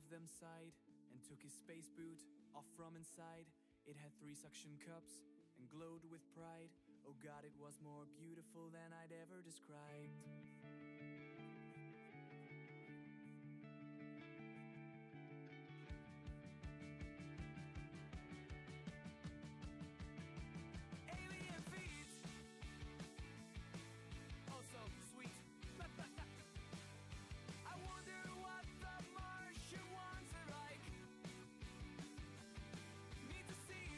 of them sighed and took his space boot off from inside. It had 3 suction cups and glowed with pride. Oh God, it was more beautiful than I'd ever described. Alien feet, oh so sweet. I wonder what the Martian ones are like. Need to see.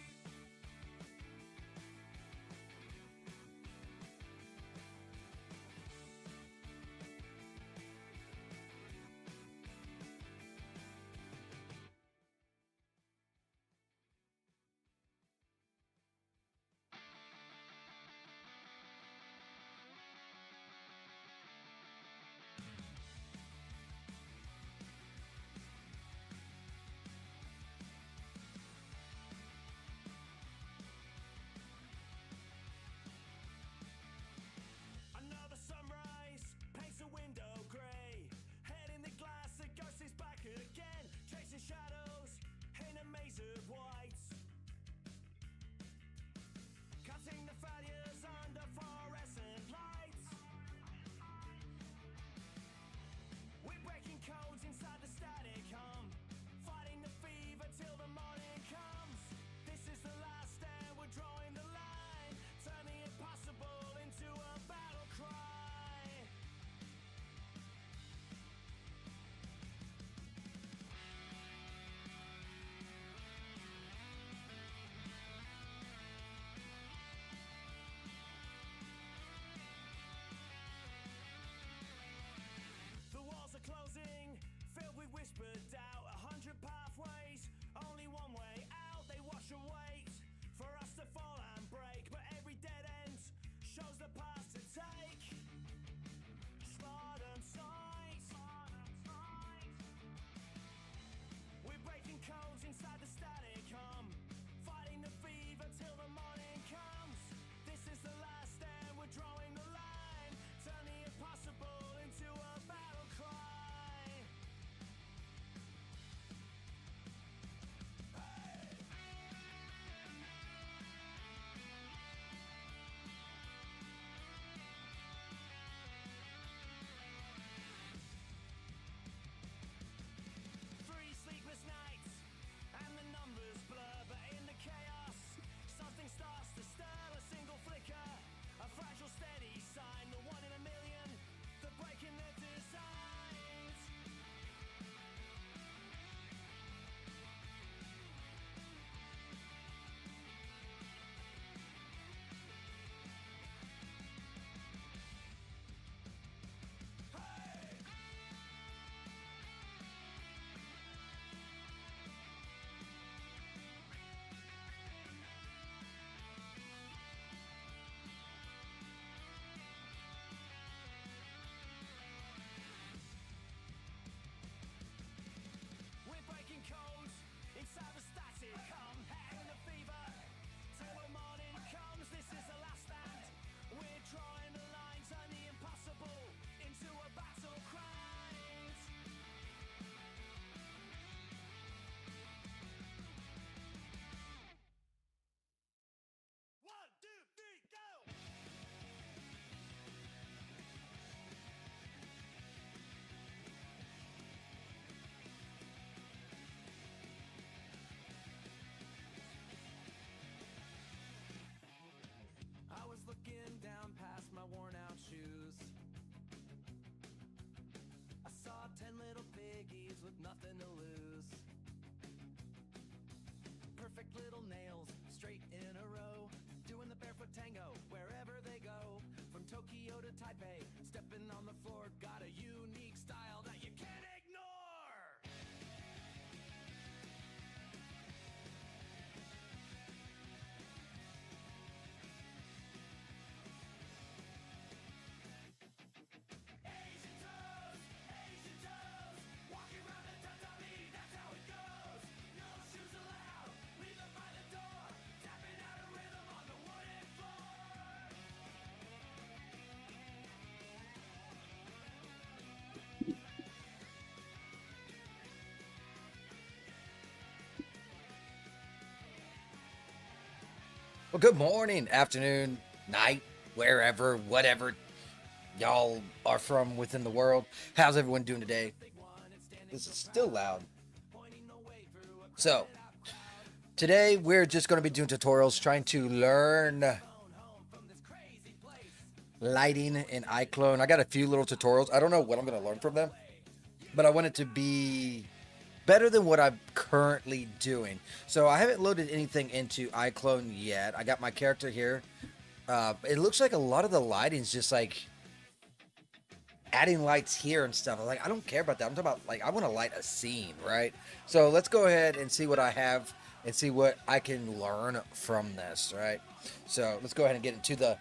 Another sunrise paints a window grey. Head in the glass, the ghost is back again, chasing shadows in a maze of whites, cutting the failures under fluorescent lights. We're breaking codes inside the static hum, fighting the fever till the morning comes. This is the last stand, we're drawing the line, turn the impossible into a battle cry. The walls are closing, filled with whispered doubt. 100 pathways, only one way out. They wash and wait for us to fall and break, but every dead end shows the path to take. Slot and sight. We're breaking codes inside the static hum, fighting the fever till the morning comes. This is the last stand, we're drawing the line, turn the impossible into a battle cry. Hey! 3 sleepless nights and the numbers blur, but in the chaos something starts to stir. A single flicker, a fragile steady sign, the one in a million, the break in their designs. Hey! We're breaking codes inside the static hum, and the fever till the morning comes. This is the last stand, we're drawing the line, turn the impossible into a battle cry. 1, 2, 3, go! I was looking down past my worn out shoes. I saw 10 little piggies with nothing to lose. Perfect little nails, straight in a row, doing the barefoot tango wherever they go. From Tokyo to Taipei, stepping on the floor, got a unique style that you can't ignore. Asian toes, walking around the tatami, that's how it goes. No shoes allowed, leave them by the door, tapping Well, good morning, afternoon, night, wherever, whatever y'all are from within the world. How's everyone doing today? This is still loud. So, today we're just going to be doing tutorials trying to learn lighting in Iclone. I got a few little tutorials. I don't know what I'm going to learn from them, but I want it to be better than what I'm currently doing. So I haven't loaded anything into Iclone yet. I got my character here. It looks like a lot of the lighting's just like adding lights here and stuff. Like, I don't care about that. I'm talking about, like, I want to light a scene, right? So let's go ahead and see what I have and see what I can learn from this, right? So let's go ahead and get into the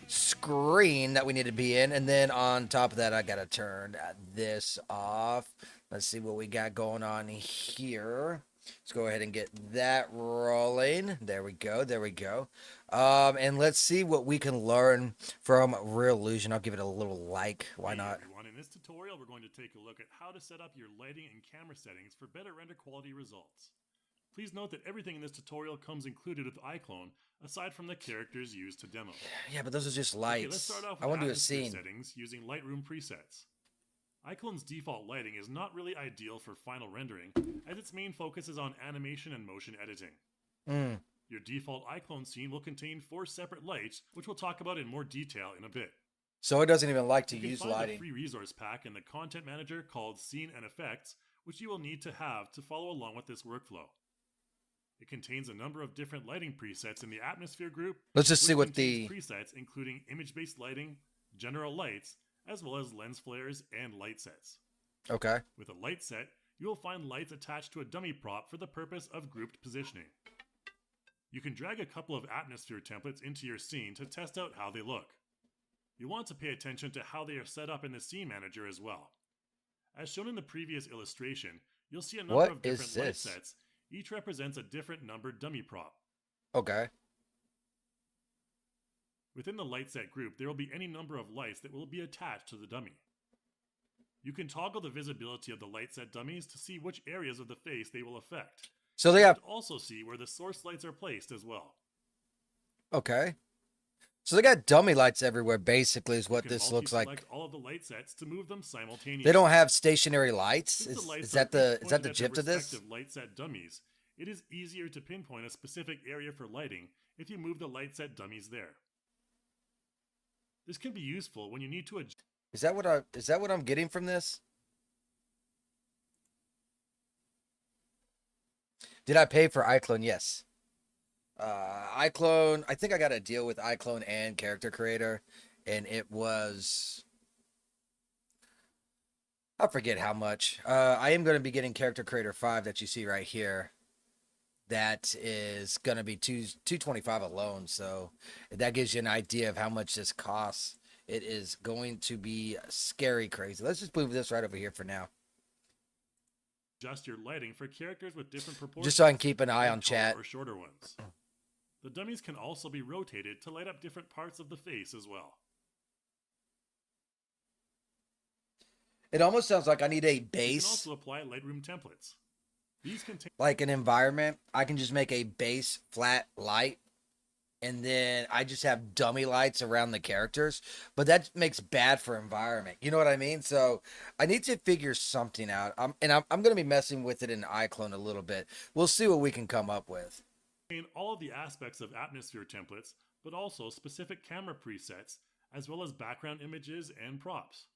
screen that we need to be in. And then on top of that, I got to turn this off. Let's see what we got going on here. Let's go ahead and get that rolling. There we go. There we go. And let's see what we can learn from Real Illusion. I'll give it a little like. Why not? Hey everyone, in this tutorial we're going to take a look at how to set up your lighting and camera settings for better render quality results. Please note that everything in this tutorial comes included with Iclone, aside from the characters used to demo. Yeah, but those are just lights. Okay, let's start off with I want to do a atmosphere scene. settings using Lightroom presets. Iclone's default lighting is not really ideal for final rendering, as its main focus is on animation and motion editing. Your default Iclone scene will contain 4 separate lights, which we'll talk about in more detail in a bit. So it doesn't even like to You can use find lighting. a free resource pack in the content manager called Scene and Effects, which you will need to have to follow along with this workflow. It contains a number of different lighting presets in the atmosphere group. Let's just see which what contains the... presets including image-based lighting, general lights, as well as lens flares and light sets. Okay. With a light set, you will find lights attached to a dummy prop for the purpose of grouped positioning. You can drag a couple of atmosphere templates into your scene to test out how they look. You want to pay attention to how they are set up in the scene manager as well. As shown in the previous illustration, you'll see a number What of different is light this? sets. Each represents a different numbered dummy prop. Okay. Within the light set group, there will be any number of lights that will be attached to the dummy. You can toggle the visibility of the light set dummies to see which areas of the face they will affect. So they You have... can also see where the source lights are placed as well. Okay. So they got dummy lights everywhere, basically, is what You can this looks like. multi-select all of the light sets to move them simultaneously. They don't have stationary lights? Since the lights Is that are the each pointed the at gist their of this? respective light set dummies, it is easier to pinpoint a specific area for lighting if you move the light set dummies there. This can be useful when you need to adjust. Is that what I'm getting from this? Did I pay for Iclone? Yes. Iclone, I think I got a deal with Iclone and Character Creator, and it was... I forget how much. I am going to be getting Character Creator 5 that you see right here. That is going to be $225 alone, so that gives you an idea of how much this costs. It is going to be scary crazy. Let's just move this right over here for now. Adjust your lighting for characters with different proportions. Just so I can keep an eye like on taller chat. or shorter ones. The dummies can also be rotated to light up different parts of the face as well. It almost sounds like I need a You can base, also apply Lightroom templates. These contain like an environment. I can just make a base flat light, and then I just have dummy lights around the characters. But that makes bad for environment. You know what I mean? So I need to figure something out. I'm going to be messing with it in Iclone a little bit. We'll see what we can come up with. all of the aspects of atmosphere templates, but also specific camera presets, as well as background images and props.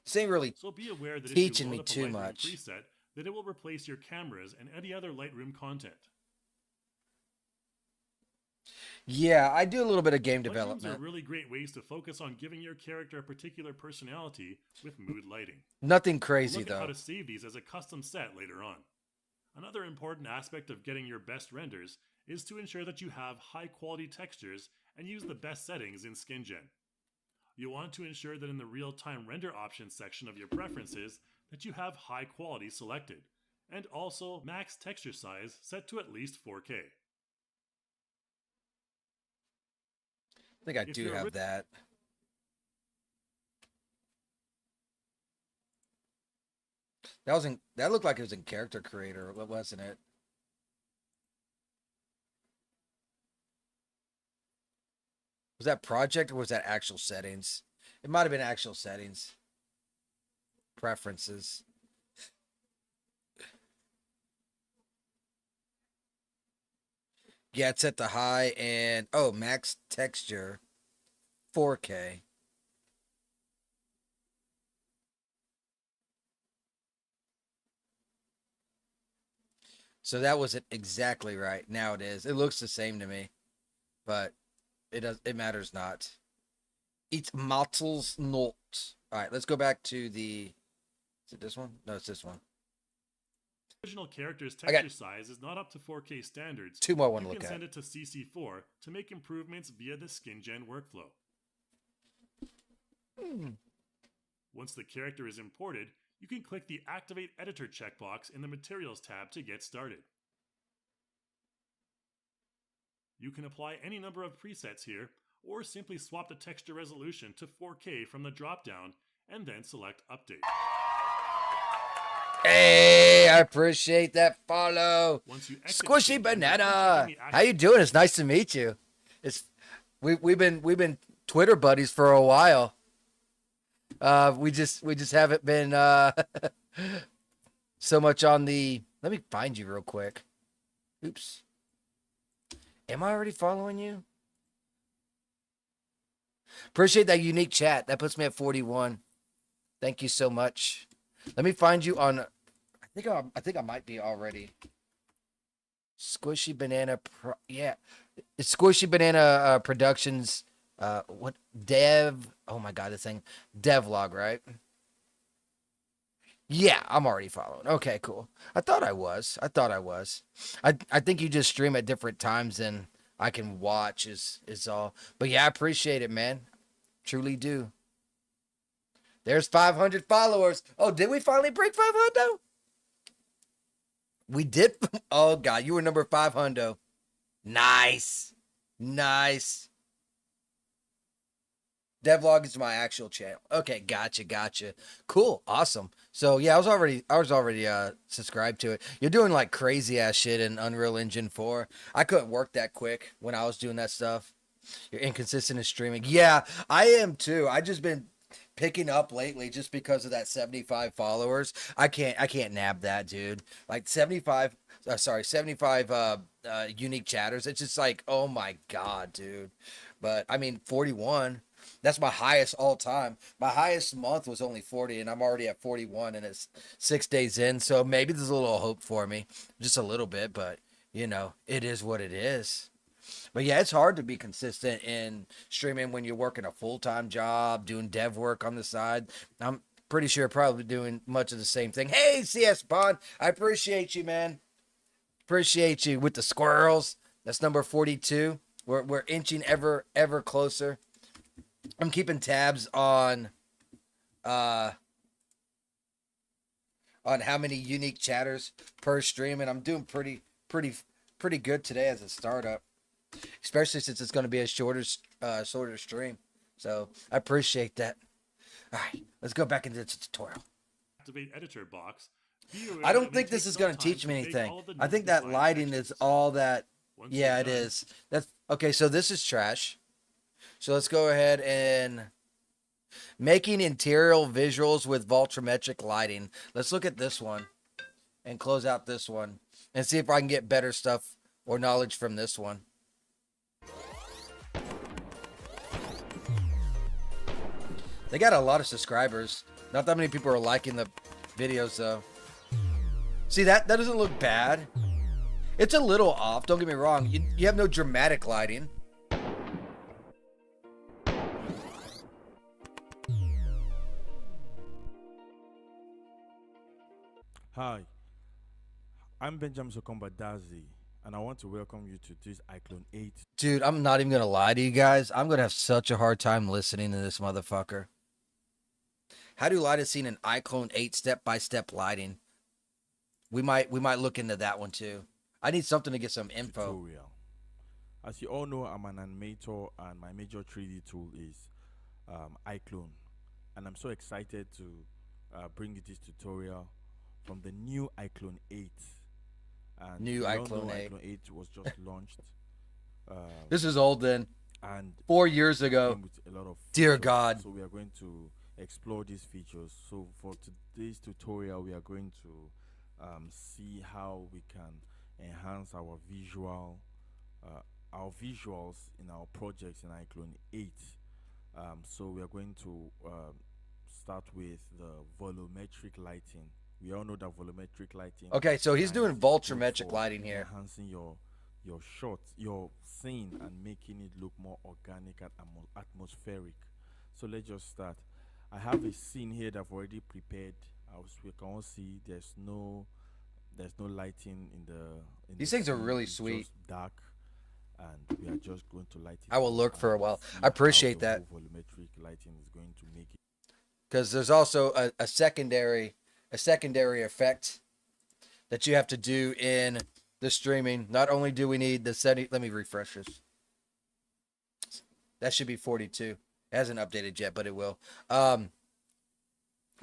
This ain't really So be aware that teaching if me you load up a too Lightroom much. preset, that it will replace your cameras and any other Lightroom content. Yeah, I do a little bit of game Lightrooms are development. really great ways to focus on giving your character a particular personality with mood lighting. Nothing We'll crazy look at how though. to save these as a custom set later on. Another important aspect of getting your best renders is to ensure that you have high quality textures and use the best settings in SkinGen. You want to ensure that in the real-time render options section of your preferences that you have high quality selected, and also max texture size set to at least 4K. I think I If do you're have that. That looked like it was in Character Creator, wasn't it? Was that project or was that actual settings? It might have been actual settings. Preferences. Yeah, it's at the high and oh, max texture 4K. So that wasn't exactly right. Now it is. It looks the same to me, but it matters not. It matters not. All right, let's go back to the. Is it this one? No, it's this one. Original character's I got texture size is not up to 4K standards. two more I want You to can look send at. it to CC4 to make improvements via the SkinGen workflow. Once the character is imported, you can click the Activate Editor checkbox in the Materials tab to get started. You can apply any number of presets here, or simply swap the texture resolution to 4K from the dropdown, and then select Update. Hey, I appreciate that follow. Once you exit Squishy SkinGen, banana. you can How you doing? It's nice to meet you. It's we've been Twitter buddies for a while. We just haven't been so much on the. Let me find you real quick. Oops. Am I already following you? Appreciate that unique chat. That puts me at 41. Thank you so much. Let me find you on. I think I might be already. Squishy Banana. Yeah, it's Squishy Banana Productions. What dev? Oh my god, this thing. Devlog, right? Yeah, I'm already following. Okay, cool. I thought I was. I think you just stream at different times and I can watch is all. But yeah, I appreciate it, man. Truly do. There's 500 followers. Oh, did we finally break 500? We did. Oh god, you were number 500. Nice. Nice. Devlog is my actual channel. Okay, gotcha. Cool, awesome. So yeah, I was already subscribed to it. You're doing like crazy ass shit in Unreal Engine 4. I couldn't work that quick when I was doing that stuff. You're inconsistent in streaming. Yeah, I am too. I just been picking up lately just because of that 75 followers. I can't nab that, dude. Like 75 unique chatters. It's just like, oh my god, dude. But I mean 41. That's my highest all time. My highest month was only 40, and I'm already at 41, and it's 6 days in. So maybe there's a little hope for me, just a little bit. But you know, it is what it is. But yeah, it's hard to be consistent in streaming when you're working a full-time job, doing dev work on the side. I'm pretty sure probably doing much of the same thing. Hey, CS Bond, I appreciate you, man. Appreciate you with the squirrels. That's number 42. We're inching ever closer. I'm keeping tabs on how many unique chatters per stream, and I'm doing pretty good today as a startup, especially since it's going to be a shorter stream. So I appreciate that. All right, let's go back into the tutorial. Activate Editor box. I don't think this is going to teach me anything. I think that lighting is all that. Yeah, it is. That's okay. So this is trash. So let's go ahead and making interior visuals with volumetric lighting. Let's look at this one and close out this one and see if I can get better stuff or knowledge from this one. They got a lot of subscribers. Not that many people are liking the videos though. See, that doesn't look bad. It's a little off, don't get me wrong. You have no dramatic lighting. Hi, I'm Benjamin Sokomba-Dazi, and I want to welcome you to this Iclone 8. Dude, I'm not even going to lie to you guys. I'm going to have such a hard time listening to this motherfucker. How do light is seen in Iclone 8 step-by-step lighting? We might look into that one too. I need something to get some info. Tutorial. As you all know, I'm an animator, and my major 3D tool is Iclone, and I'm so excited to bring you this tutorial from the new Iclone 8. And New Iclone 8. Iclone 8 was just launched. This is old then. and 4 years ago. came with a lot of Dear features. God. So we are going to explore these features. So for today's tutorial, we are going to see how we can enhance uh, our visuals in our projects in Iclone 8. So we are going to start with the volumetric lighting. We all know that volumetric lighting. Okay, so he's doing is good volumetric for lighting here. enhancing your shot, your scene, and making it look more organic and atmospheric. So let's just start. I have a scene here that I've already prepared. As we can all see, there's no lighting in the These things are scene. really It's sweet. just dark, and we are just going to light it I will up lurk for a and while. see I how appreciate the that. whole volumetric lighting is going to make it. Because there's also a secondary effect that you have to do in the streaming. Not only do we need the setting, let me refresh this. That should be 42. It hasn't updated yet, but it will.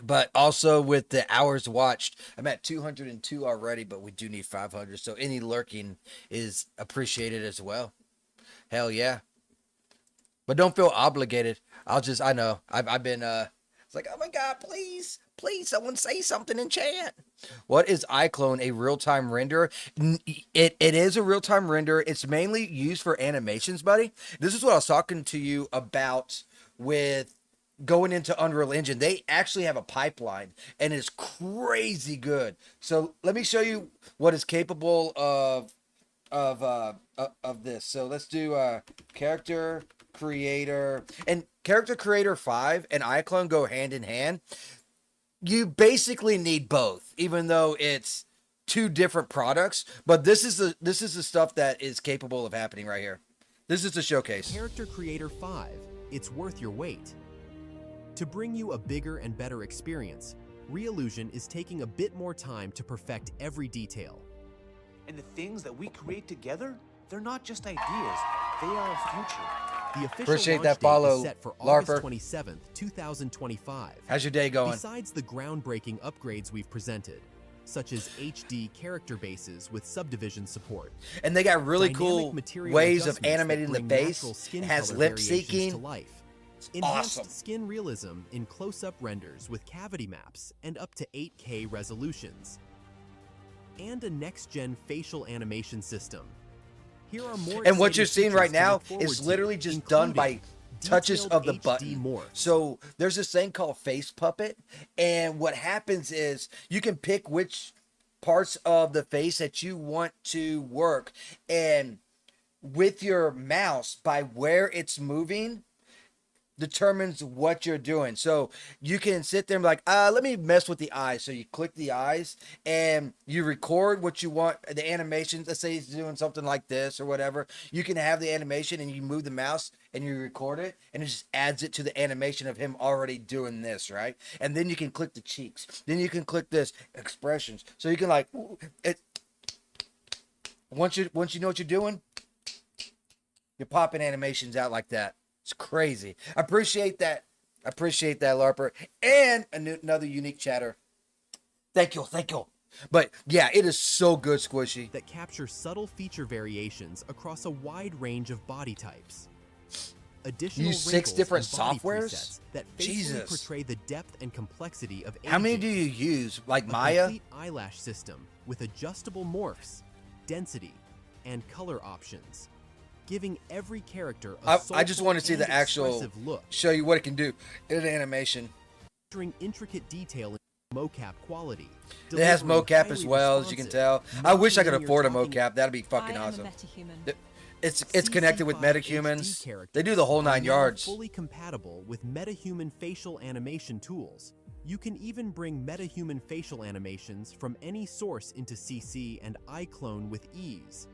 But also with the hours watched, I'm at 202 already, but we do need 500. So any lurking is appreciated as well. Hell yeah. But don't feel obligated. I know. I've been, it's like, oh my God, please, someone say something in chat. What is Iclone? A real-time renderer? It is a real-time renderer. It's mainly used for animations, buddy. This is what I was talking to you about with going into Unreal Engine. They actually have a pipeline, and it's crazy good. So let me show you what is capable of this. So let's do character creator, and character creator 5 and Iclone go hand in hand. You basically need both, even though it's two different products. But this is the stuff that is capable of happening right here. This is the showcase. Character Creator 5, it's worth your wait. To bring you a bigger and better experience, Reallusion is taking a bit more time to perfect every detail. And the things that we create together, they're not just ideas, they are our future. The official Appreciate launch that date follow, is set for Larper. August 27th, 2025. How's your day going? Besides the groundbreaking upgrades we've presented, such as HD character bases with subdivision support, And they got really dynamic cool material ways of adjustments that animating the bring face. natural skin It has color lip variations to syncing. life. It's Enhanced awesome. skin realism in close-up renders with cavity maps and up to 8K resolutions. And a next-gen facial animation system. Here are more And what exciting you're seeing features right to now look forward is to, literally just done by including touches of the detailed button. HD morphs. So there's this thing called Face Puppet, and what happens is you can pick which parts of the face that you want to work, and with your mouse, by where it's moving, determines what you're doing. So you can sit there and be like, let me mess with the eyes. So you click the eyes and you record what you want, the animations. Let's say he's doing something like this or whatever. You can have the animation and you move the mouse and you record it, and it just adds it to the animation of him already doing this, right? And then you can click the cheeks. Then you can click this expressions. So you can like, once you know what you're doing, you're popping animations out like that. It's crazy. I appreciate that. Larper. And another unique chatter. Thank you. But yeah, it is so good, Squishy. that capture subtle feature variations across a wide range of body types. Additional Use 6 wrinkles different and body softwares? presets that faithfully Jesus. portray the depth and complexity of aging. How many do you use? Like A Maya? complete eyelash system with adjustable morphs, density, and color options, giving every character a I just want to see soulful the and actual, expressive look, show you what it can do in an animation. featuring intricate detail in mocap quality. It has delivering mocap as highly well, as you can tell. responsive, I wish I could nonlinear afford a talking mocap. That'd be fucking I am awesome. a metahuman. It's connected with CC5 metahumans. HD characters They do the whole are 9 now yards. Fully compatible with metahuman facial animation tools. You can even bring metahuman facial animations from any source into CC and Iclone with ease.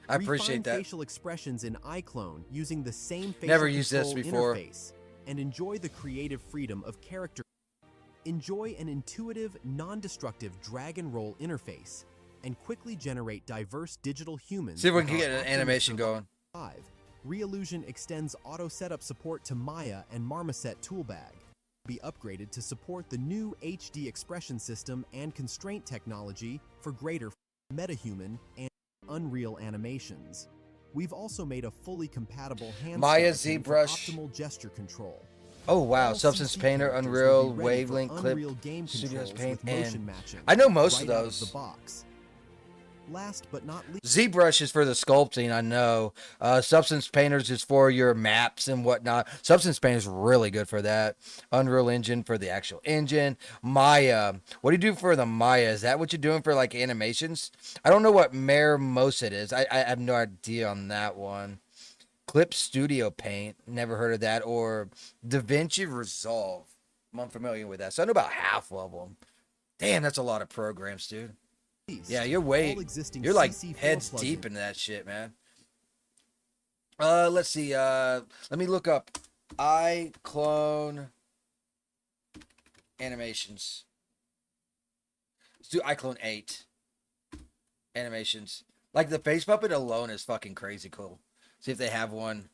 I appreciate Refine that. facial expressions in Iclone using the same facial Never used this control before. interface, and enjoy the creative freedom of character. Enjoy an intuitive, non-destructive drag and roll interface, and quickly generate diverse digital humans. See if we with can our get an Optimus animation going. 5. Reallusion extends auto setup support to Maya and Marmoset Toolbag. Be upgraded to support the new HD expression system and constraint technology for greater metahuman and Unreal animations. We've also made a fully compatible hand Maya skeleton for ZBrush. optimal gesture control. Oh wow, All Substance CC Painter, characters Unreal, will be ready for Wavelength, Clip, Unreal game Studios controls Paint, with motion and matching I know most of right out of those. the box. Last but not least, ZBrush is for the sculpting, I know. Substance Painters is for your maps and whatnot. Substance Painter is really good for that. Unreal Engine for the actual engine. Maya. What do you do for the Maya? Is that what you're doing for like animations? I don't know what Mare Moset is. I have no idea on that one. Clip Studio Paint. Never heard of that. Or DaVinci Resolve. I'm unfamiliar with that. So I know about half of them. Damn, that's a lot of programs, dude. Yeah, you're like CC4 heads plugins. deep into that shit, man. Let's see. Let me look up Iclone animations. Let's do Iclone 8 animations. Like the face puppet alone is fucking crazy cool. See if they have one.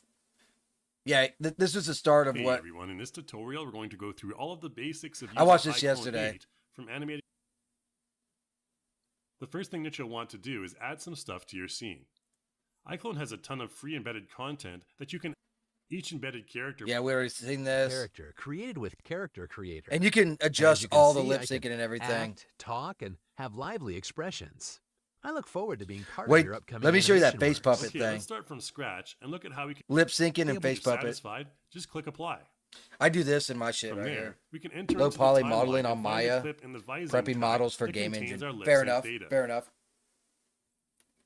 Yeah, this was the start of Hey what everyone, in this tutorial we're going to go through all of the basics of I watched using this Iclone yesterday. 8 from animated. The first thing that you'll want to do is add some stuff to your scene. Iclone has a ton of free embedded content that you can each embedded character. Yeah, we already seen this. Character created with Character Creator. And you can And as adjust you can all the see, lip I can syncing and everything. Act, talk, and have lively expressions. I look forward to being part Wait, of your upcoming let me show you that animation face works. puppet Okay, thing. let's start from scratch and look at how we can. Lip syncing and If face you're puppet. satisfied, just click apply. I do this in my shit From right there, here. we can enter Low into the poly timeline modeling and on find the Maya. clip in the Visine Prepping tag models for that game contains engine. our lip Fair sync enough. data. Fair enough.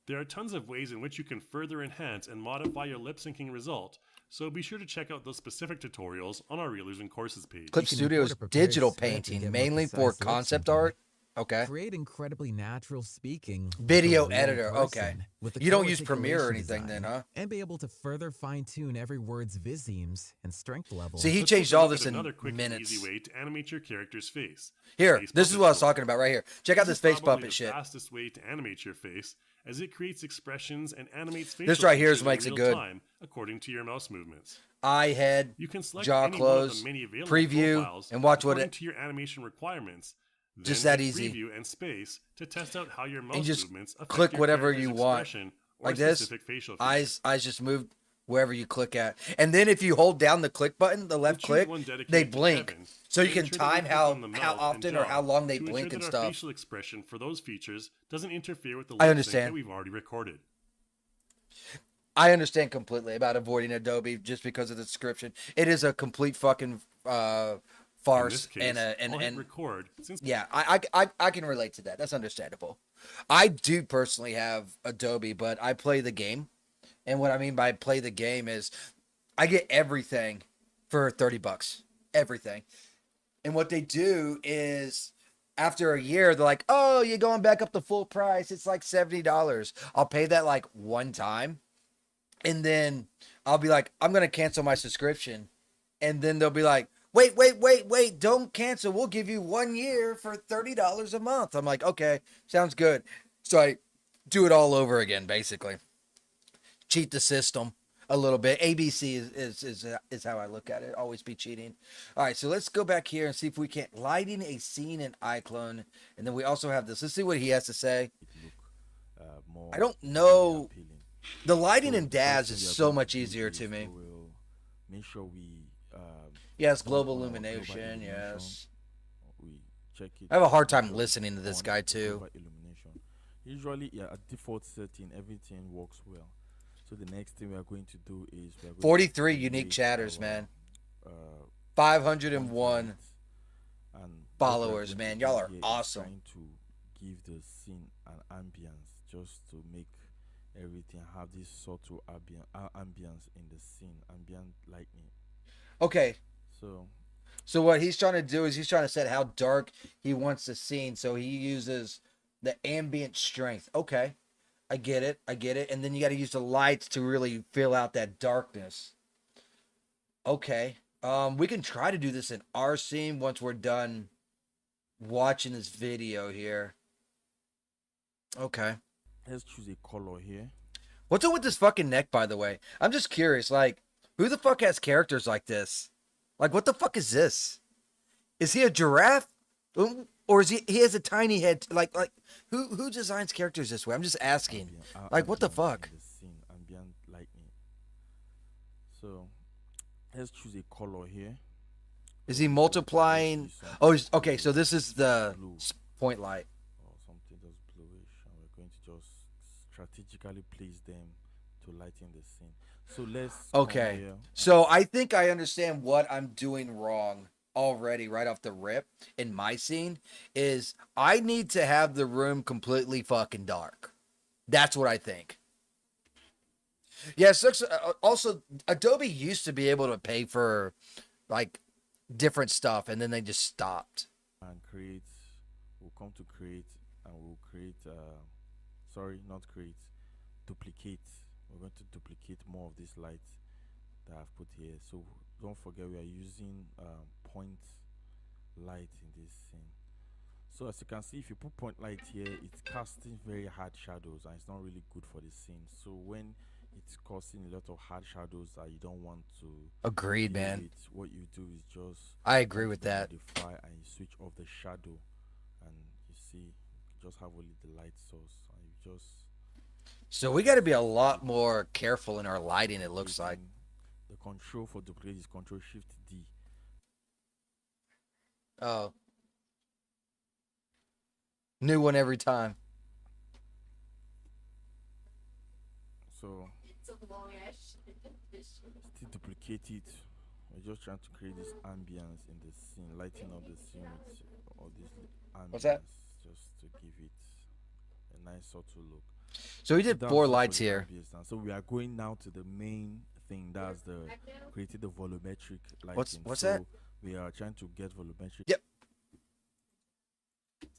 There are tons of ways in which you can further enhance and modify your lip syncing result, so be sure to check out those specific tutorials on our Reelers and Courses page. Clip can Studios import a prepared digital script and painting, get more mainly for precise lip concept syncing. art. Okay. Create incredibly natural speaking like a Video real editor. person Okay. with the You don't cool use Premiere or articulation anything then, design, huh? And be able to further fine-tune every word's visemes and strength levels. See, he Let's changed take a all look this at in another quick and minutes. easy way to animate your character's face. Here, Face this is puppet what I was tool. talking about right here. Check out this face is probably puppet the shit. fastest way to animate your face, as it creates expressions and animates facial This right here features is what makes in it real good. time, according to your mouse movements. Eye, head, You can select jaw any one of close, the many available preview, profiles and watch what according it. to your animation requirements. Just Then that hit easy. Preview and space to test out how your mouse just movements affect click your whatever character's you want. expression or Like this. specific facial feature. Eyes just move wherever you click at. And then if you hold down the click button, the left We'll choose click, one dedicated they to blink. Kevin, So you to can ensure that we time click how on the mouth and often or jaw how long they to blink ensure and that stuff. Our facial expression for those features doesn't interfere with the I lip sync understand. that we've already recorded. I understand completely about avoiding Adobe just because of the description. It is a complete fucking In farce this case, and I'll hit and record since yeah, I can relate to that. That's understandable. I do personally have Adobe, but I play the game. And what I mean by play the game is I get everything for $30. Everything. And what they do is after a year, they're like, oh, you're going back up to full price. It's like $70. I'll pay that like one time. And then I'll be like, I'm going to cancel my subscription. And then they'll be like, wait, don't cancel. We'll give you 1 year for $30 a month. I'm like, okay, sounds good. So I do it all over again, basically. Cheat the system a little bit. ABC is how I look at it. Always be cheating. All right, so let's go back here and see if we can't lighting a scene in Iclone. And then we also have this. Let's see what he has to say. More I don't know. appealing. The lighting So in the Daz first is thing we are so going much to do easier is to me. We'll make sure we Yes, go global on our illumination, yes. We check it. I have a hard time manually listening to this on guy the too. global illumination. Usually, yeah, at default setting, everything works well. So the next thing we are going to do is we are going 43 to unique make chatters, our, man. Uh, 501 and what we are followers, going to man. do Y'all are here is awesome. Trying to give the scene an ambience, just to make everything have this subtle ambience in the scene, ambient lighting. Okay, So so what he's trying to do is he's trying to set how dark he wants the scene. So he uses the ambient strength. Okay, I get it. And then you got to use the lights to really fill out that darkness. Okay, we can try to do this in our scene once we're done watching this video here. Okay. let's choose a color here. What's up with this fucking neck, by the way? I'm just curious. Like, who the fuck has characters like this? Like, what the fuck is this? Is he a giraffe? Or is he has a tiny head? Like who designs characters this way? I'm just asking. Like, what the fuck? In the scene, ambient So let's choose a color here. Is he Let's multiplying? use something Oh, okay. So blue, this is the blue point light. or something that's bluish, and we're going to just strategically place them to lighten the scene. So let's come Okay. here. So I think I understand what I'm doing wrong already right off the rip in my scene is I need to have the room completely fucking dark. That's what I think. Yeah, also Adobe used to be able to pay for like different stuff and then they just stopped. And create, we'll come to create, and we'll create sorry, not create, duplicate. We're going to duplicate more of this light that I've put here. So don't forget we are using point light in this scene. So as you can see, if you put point light here, it's casting very hard shadows and it's not really good for the scene. So when it's causing a lot of hard shadows that you don't want to Agreed, deal man. with, what you do is just I agree come to with the that. modify and you switch off the shadow, and you see you just have only the light source, and you just So we got to be a lot more careful in our lighting, it looks like. the control for duplicate is Control Shift D. Oh. New one every time. So still duplicate it. We're just trying to create this ambience in the scene, lighting up the scene with all this ambience. What's that? Just to give it a nice subtle look. So we did That's 4 just for lights the here. ambience now. So we are going now to the main thing. That's the creating the volumetric lighting. What's so that? We are trying to get volumetric. Yep.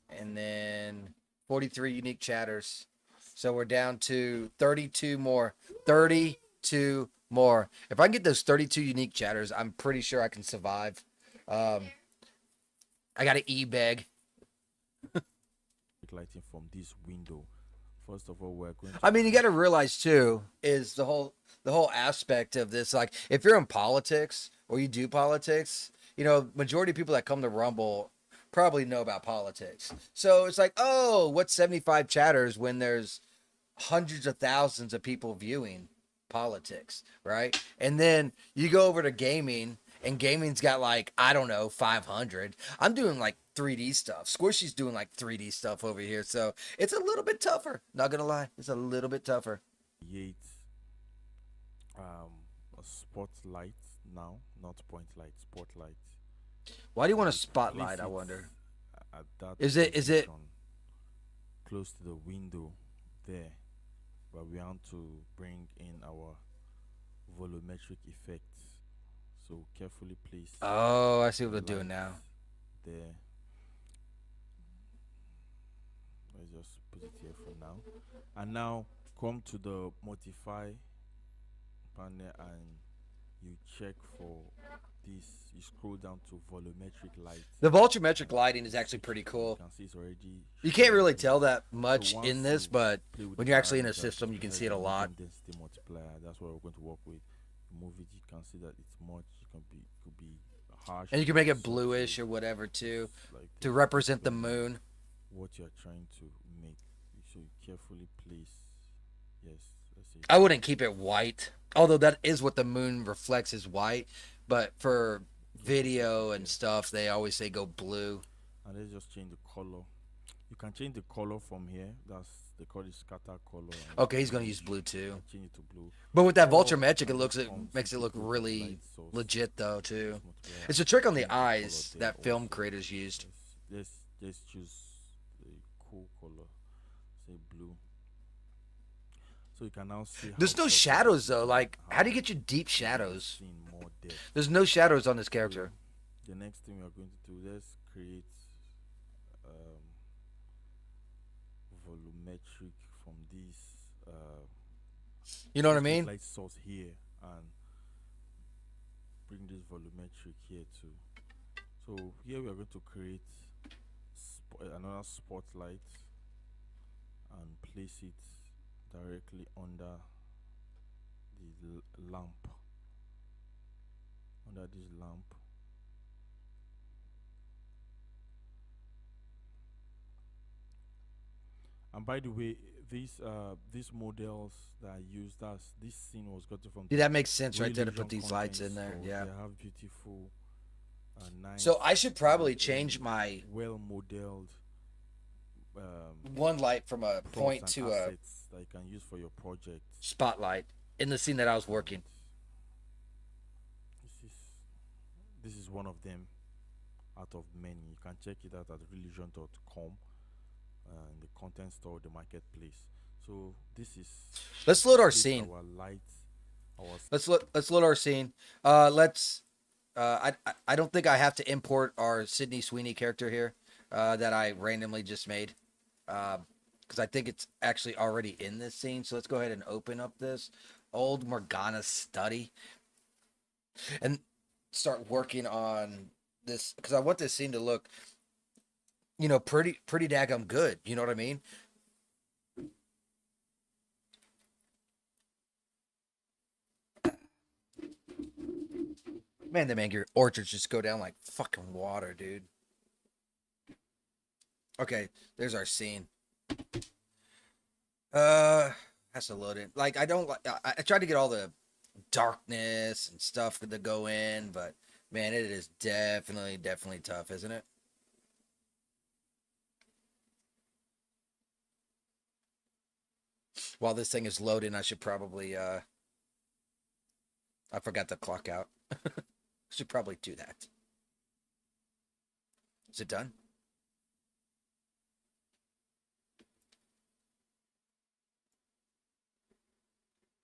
And then 43 unique chatters. So we're down to 32 more. 32 more. If I can get those 32 unique chatters, I'm pretty sure I can survive. I got to e-beg. Lighting from this window. First of all, we're going to I mean, you got to realize too is the whole aspect of this. Like, if you're in politics or you do politics, you know, majority of people that come to Rumble probably know about politics. So it's like, oh, what's 75 chatters when there's hundreds of thousands of people viewing politics, right? And then you go over to gaming, and gaming's got like, I don't know, 500. I'm doing like 3D stuff. Squishy's doing like 3D stuff over here. So it's a little bit tougher. Not gonna lie, it's a little bit tougher. create a spotlight now, not point light, spotlight. Why do you want a Place spotlight, I it wonder? At that Is it position, close to the window there, but we want to bring in our volumetric effects. So carefully place Oh, I see what the they're doing light now. there. Let's just put it here for now. And now come to the modify panel and you check for this. You scroll down to volumetric light. The volumetric lighting is actually pretty You cool. can see it's already You can't really showing. tell that So much once in this, you but play with when the you're actually in a parameters, system, you can there's see it a lot. medium density multiplier. That's what we're going to work with. Move it. You can see that it's much. It could be harsh. And you can make it subtle, bluish or whatever too, like to this, represent the depending on moon. what you're trying to make. You should carefully place. Yes, let's see. I wouldn't keep it white, although that is what the moon reflects is white. But for video and stuff, they always say go blue. And let's just change the color. You can change the color from here. They call it scatter color. and Okay, you he's can gonna use blue too. change it to blue. But with that Or volumetric, you it looks just it come makes it to look the really light source, legit though too. multiplier, It's a trick on change the color eyes there that film also. creators used. Let's choose a cool color, say blue. So you can now see. There's how no subtle shadows it though. is, Like, how do you how get your deep you can shadows? see more depth. There's no shadows on this character. The next thing we are going to do, let's create um, volumetric from this You know what I this mean? light source here, and bring this volumetric here too. So here we are going to create another spotlight and place it directly under the lamp. Under this lamp. And by the way, these models that I used, as this scene was gotten from See, the that makes sense right there to put Religion these lights content in there. store. Yeah. They have beautiful, So I nice, should probably and change my well modeled one light from a props point and to a assets that you can use for your projects. spotlight in the scene that I was working. This is this is one of them out of many. You can check it out at religion.com, in the content store, the marketplace. So this is Let's load our this scene. our light, our Let's load our scene. Let's. I don't think I have to import our Sydney Sweeney character here, that I randomly just made, because I think it's actually already in this scene. So let's go ahead and open up this old Morgana study and start working on this, because I want this scene to look, pretty daggum good. You know what I mean? Man, them angry orchards just go down like fucking water, dude. Okay, there's our scene. Has to load in. Like, I don't like. I tried to get all the darkness and stuff to go in, but man, it is definitely tough, isn't it? While this thing is loading, I should probably I forgot to clock out. Should probably do that. Is it done?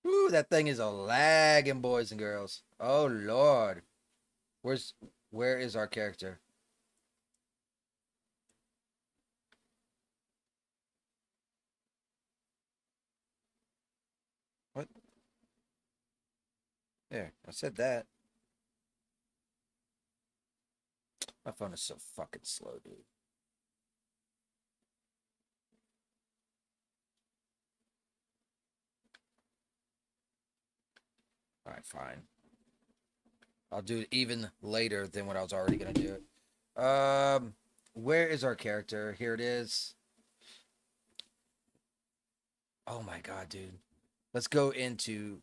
Ooh, that thing is a lagging, boys and girls. Oh Lord. Where is our character? What? There, I said that. My phone is so fucking slow, dude. All right, fine. I'll do it even later than what I was already gonna do it. Where is our character? Here it is. Oh my god, dude. Let's go into.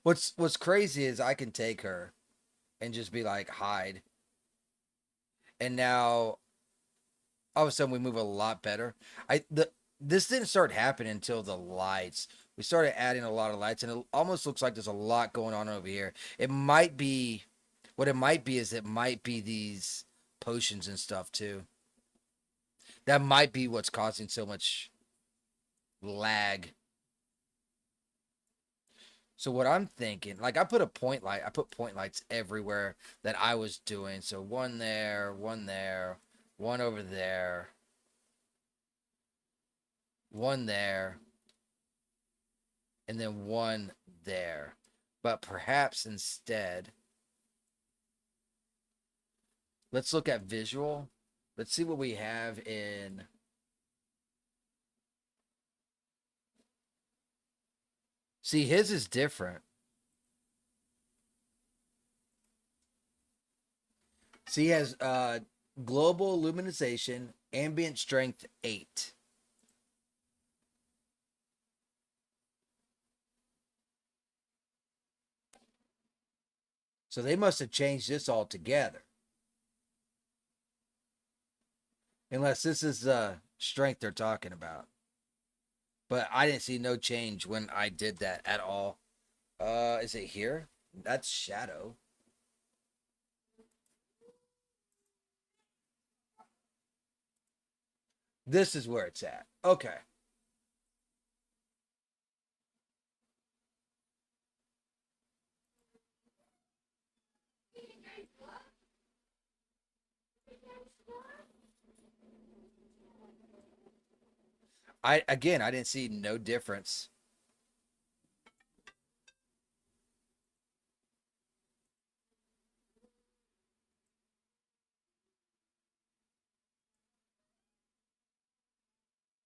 What's crazy is I can take her and just be like, hide. And now all of a sudden we move a lot better. This didn't start happening until the lights. We started adding a lot of lights, and it almost looks like there's a lot going on over here. It might be, what it might be is it might be these potions and stuff too. That might be what's causing so much lag. So what I'm thinking, like I put point lights everywhere that I was doing. So one there, one over there, one there, and then one there. But perhaps instead, let's look at visual. Let's see what we have in. See, his is different. See, he has global luminization, ambient strength 8. So they must have changed this altogether. Unless this is strength they're talking about. But I didn't see no change when I did that at all. Is it here? That's shadow. This is where it's at. Okay. I didn't see no difference.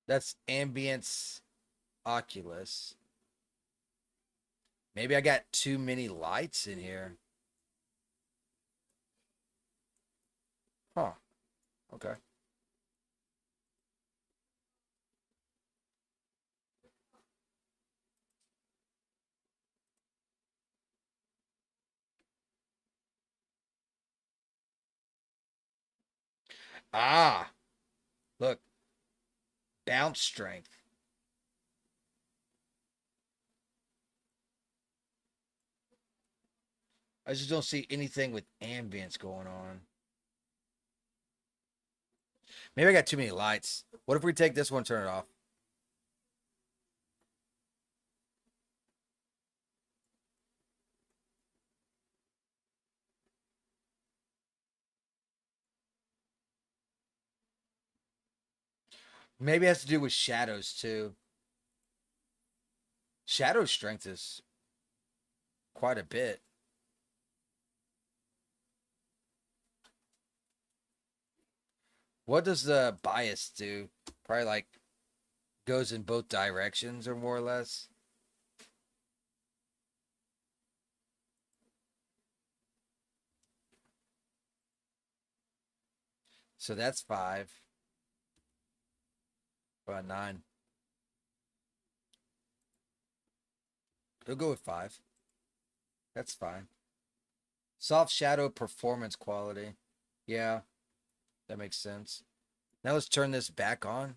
That's ambience Oculus. Maybe I got too many lights in here. Huh. Okay. Ah, look. Bounce strength. I just don't see anything with ambience going on. Maybe I got too many lights. What if we take this one, turn it off? Maybe it has to do with shadows too. Shadow strength is quite a bit. What does the bias do? Probably like goes in both directions or more or less. So that's 5. About 9. We'll go with 5. That's fine. Soft shadow performance quality. Yeah, that makes sense. Now let's turn this back on.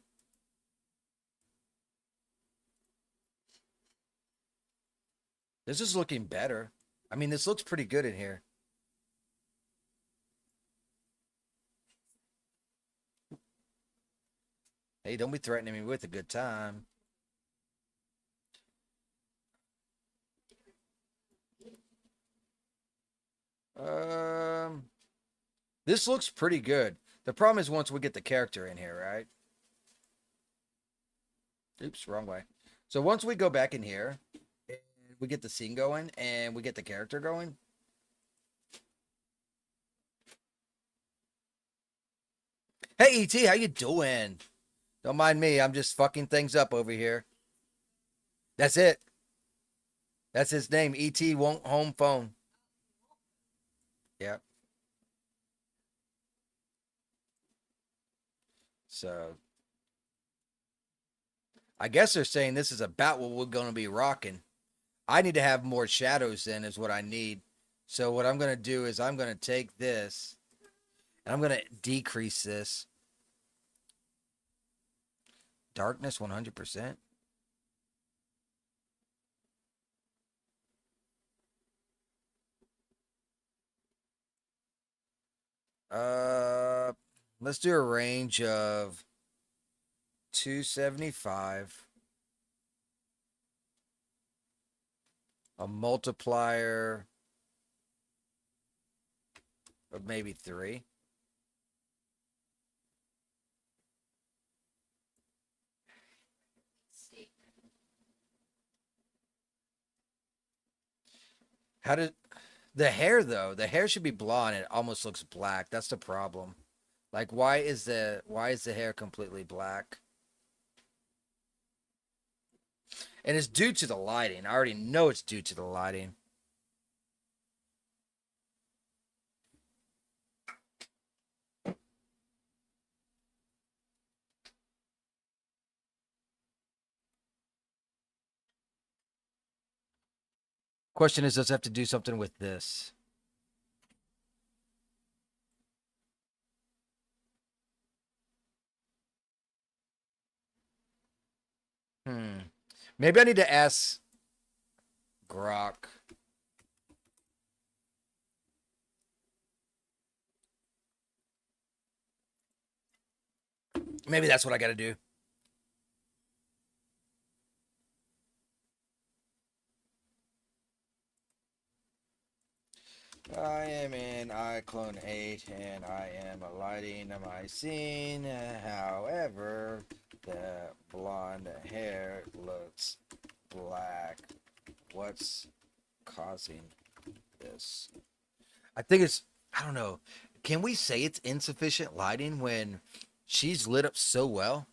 This is looking better. I mean, this looks pretty good in here. Hey, don't be threatening me with a good time. This looks pretty good. The problem is once we get the character in here, right? Oops, wrong way. So once we go back in here, and we get the scene going, and we get the character going. Hey, ET, how you doing? Don't mind me. I'm just fucking things up over here. That's it. That's his name. ET won't home phone. Yep. So I guess they're saying this is about what we're going to be rocking. I need to have more shadows in is what I need. So what I'm going to do is I'm going to take this and I'm going to decrease this. Darkness 100%. Let's do a range of 275. A multiplier of maybe 3. How did the hair though? The hair should be blonde. It almost looks black. That's the problem. Like why is the hair completely black? And it's due to the lighting. I already know it's due to the lighting. Question is, does it have to do something with this? Maybe I need to ask Grok. Maybe that's what I got to do. I am in Iclone 8 and I am lighting my scene. However, the blonde hair looks black. What's causing this? I think it's, I don't know. Can we say it's insufficient lighting when she's lit up so well?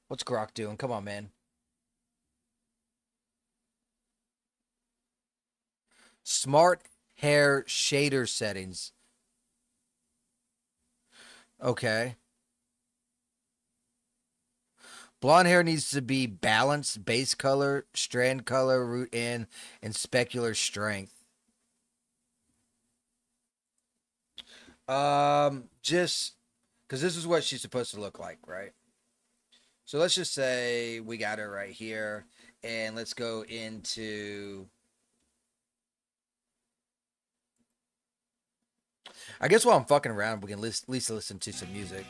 What's Grok doing? Come on, man. Smart hair shader settings. Okay. Blonde hair needs to be balanced, base color, strand color, root in, and specular strength. Just because this is what she's supposed to look like, right? So let's just say we got her right here, and let's go into. I guess while I'm fucking around, we can at least listen to some music.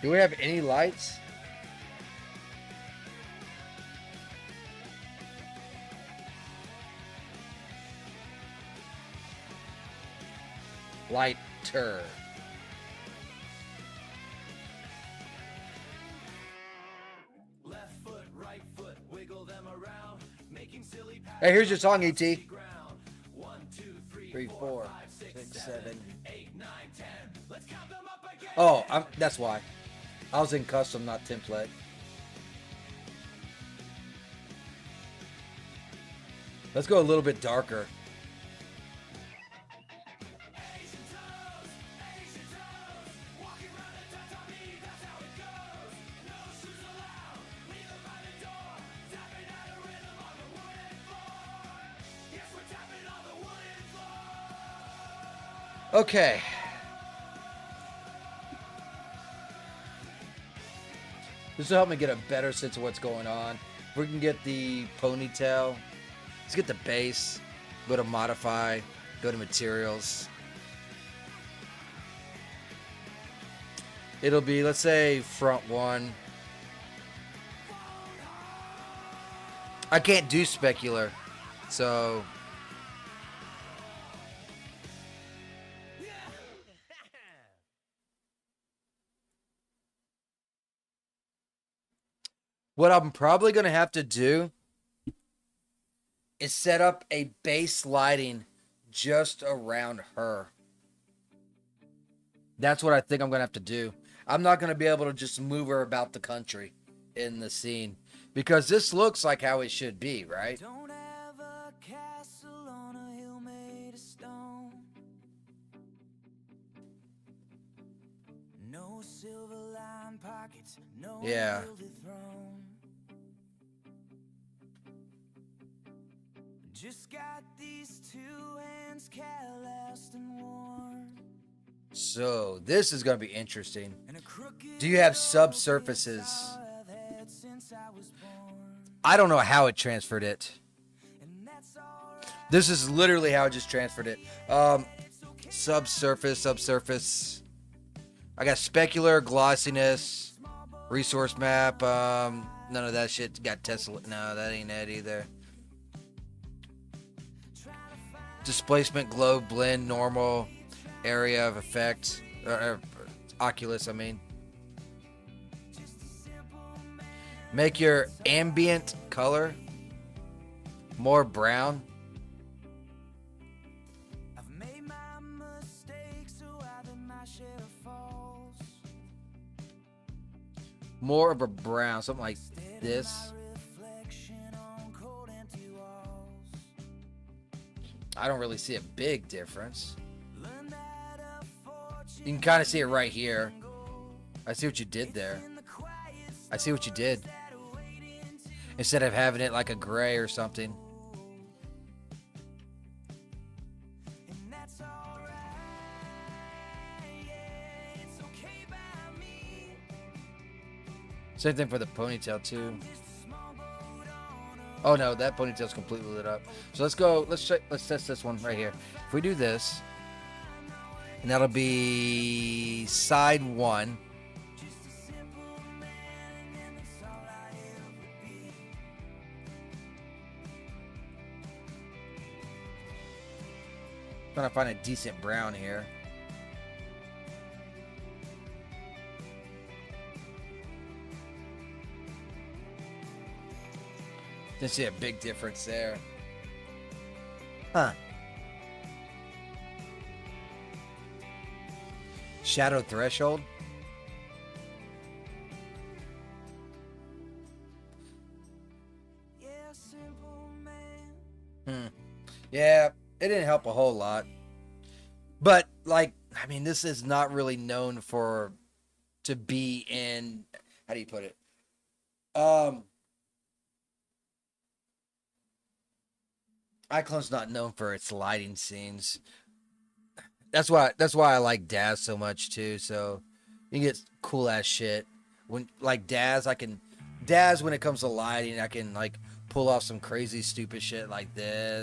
Do we have any lights? Lighter. Left foot, right foot, wiggle them around, making silly Hey, here's your song, ET. ground. 1, 2, 3, 3, 4, 4, 5, 6, 6, 7, 7. 8, 9, 10. Let's count them up again. Oh, that's why. I was in custom, not template. Let's go a little bit darker. Okay. This will help me get a better sense of what's going on. If we can get the ponytail. Let's get the base. Go to modify. Go to materials. It'll be, let's say, front one. I can't do specular. So... what I'm probably going to have to do is set up a base lighting just around her. That's what I think I'm going to have to do. I'm not going to be able to just move her about the country in the scene because this looks like how it should be, right? Don't have a castle on a hill made of stone. No silver lined pockets, no Yeah. gilded throne. Just got these two hands calloused and worn. So this is going to be interesting. And a crooked Do you have nose subsurfaces? is all I've had since I was born. I don't know how it transferred it. And that's alright. This is literally how I just transferred it. Subsurface. I got specular, glossiness, resource map. None of that shit. Got Tesla. No, that ain't it either. Displacement, globe, blend, normal, area of effect. Oculus, I mean. Make your ambient color more brown. I've made my mistakes, so I've had my share of falls. More of a brown, something like this. Reflection on cold empty walls. I don't really see a big difference. Learn that a fortune You can kind of see it right here. I see what you did there. in the quiet I see what you did. that are waiting to Instead of having it like a gray or something. and that's alright. Yeah, it's okay by me. Same thing for the ponytail too. Just a small boat on a Oh no, that ponytail's completely lit up. So let's go, let's test this one right here. If we do this, and that'll be side one. Trying to find a decent brown here. Didn't see a big difference there. Huh. Shadow threshold. yeah, Yeah, it didn't help a whole lot. But like, I mean, this is not really known to be in, how do you put it? Iclone's not known for its lighting scenes. That's why I like Daz so much too. So you get cool ass shit. When like Daz, when it comes to lighting, I can like pull off some crazy stupid shit like this.